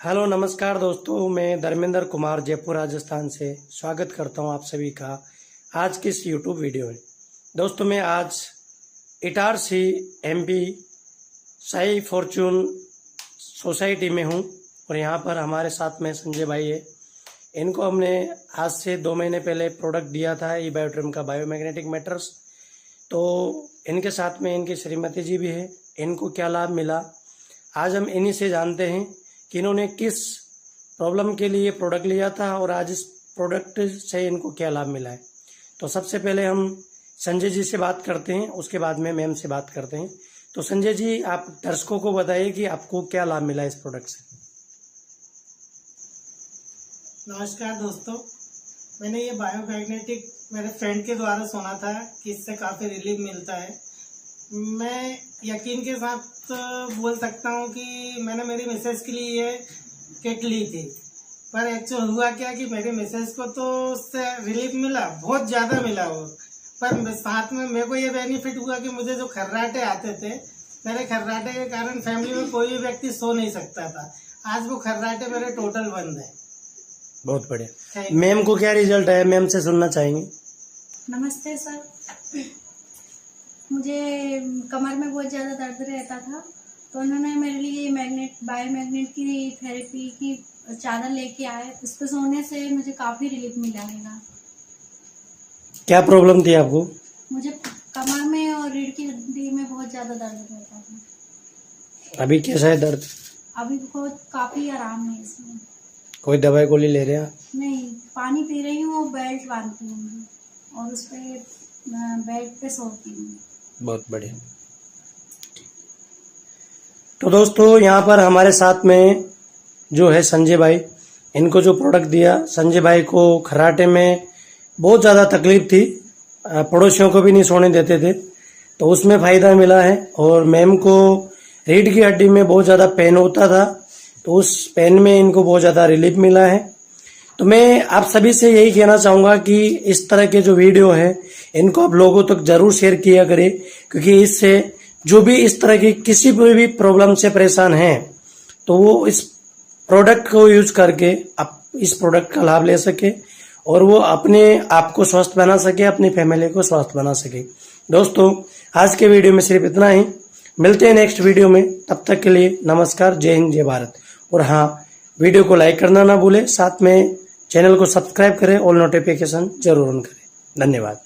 Hello नमस्कार दोस्तों, मैं धर्मेंद्र कुमार जयपुर राजस्थान से स्वागत करता हूं आप सभी का आज की इस यूट्यूब वीडियो में। दोस्तों मैं आज Itarsi MP Sai Fortune society में हूं और यहां पर हमारे साथ में संजय भाई है। इनको हमने आज से 2 महीने पहले प्रोडक्ट दिया था ई बायोट्रिम का बायोमैग्नेटिक मैटर्स। तो इनके साथ में इनकी श्रीमती जी भी है। इनको क्या लाभ मिला आज हम इन्हीं से जानते हैं कि इन्होंने किस प्रॉब्लम के लिए प्रोडक्ट लिया था और आज इस प्रोडक्ट से इनको क्या लाभ मिला है। तो सबसे पहले हम संजय जी से बात करते हैं, उसके बाद में मैम से बात करते हैं। तो संजय जी, आप दर्शकों को बताइए कि आपको क्या लाभ मिला इस प्रोडक्ट से। नमस्कार दोस्तों, मैंने ये बायोमैग्नेटिक मेरे फ्रेंड के द्वारा सुना था कि इससे काफ़ी रिलीफ मिलता है। मैं यकीन के साथ बोल सकता हूँ कि मैंने मेरी मिसेस के लिए ये किट ली थी, पर एक्चुअल हुआ क्या कि मेरी मिसेस को तो उससे रिलीफ मिला, बहुत ज़्यादा मिला वो। पर साथ में मेरे को ये बेनिफिट हुआ कि मुझे जो खर्राटे आते थे, मेरे खर्राटे के कारण फैमिली में कोई भी व्यक्ति सो नहीं सकता था। आज वो खर्राटे मेरे टोटल बंद है। बहुत बढ़िया। मैम को क्या रिजल्ट है, मैम से सुनना चाहेंगे। नमस्ते सर, मुझे कमर में बहुत ज़्यादा दर्द रहता था, तो उन्होंने मेरे लिए बायोमैग्नेट की थेरेपी की चादर लेके आए। उस पर सोने से मुझे काफ़ी रिलीफ मिला। क्या प्रॉब्लम थी आपको? मुझे कमर में और रीढ़ की हड्डी में बहुत ज़्यादा दर्द रहता था। अभी कैसा है दर्द? अभी बहुत काफ़ी आराम है इसमें। कोई दवाई गोली ले रहे हैं? नहीं, पानी पी रही हूँ और बेल्ट बांधती हूँ और उस पर बेड पे सोती हूँ। बहुत बढ़िया। तो दोस्तों यहाँ पर हमारे साथ में जो है संजय भाई, इनको जो प्रोडक्ट दिया, संजय भाई को खर्राटे में बहुत ज़्यादा तकलीफ थी, पड़ोसियों को भी नहीं सोने देते थे, तो उसमें फ़ायदा मिला है। और मैम को रीढ़ की हड्डी में बहुत ज़्यादा पेन होता था, तो उस पेन में इनको बहुत ज़्यादा रिलीफ मिला है। तो मैं आप सभी से यही कहना चाहूँगा कि इस तरह के जो वीडियो है इनको आप लोगों तक जरूर शेयर किया करें, क्योंकि इससे जो भी इस तरह की किसी भी प्रॉब्लम से परेशान हैं तो वो इस प्रोडक्ट को यूज करके आप इस प्रोडक्ट का लाभ ले सके और वो अपने आप को स्वस्थ बना सके, अपनी फैमिली को स्वस्थ बना सके। दोस्तों आज के वीडियो में सिर्फ इतना ही, मिलते हैं नेक्स्ट वीडियो में। तब तक के लिए नमस्कार, जय हिंद, जय भारत। और हाँ, वीडियो को लाइक करना ना भूलें, साथ में चैनल को सब्सक्राइब करें और नोटिफिकेशन जरूर ऑन करें। धन्यवाद।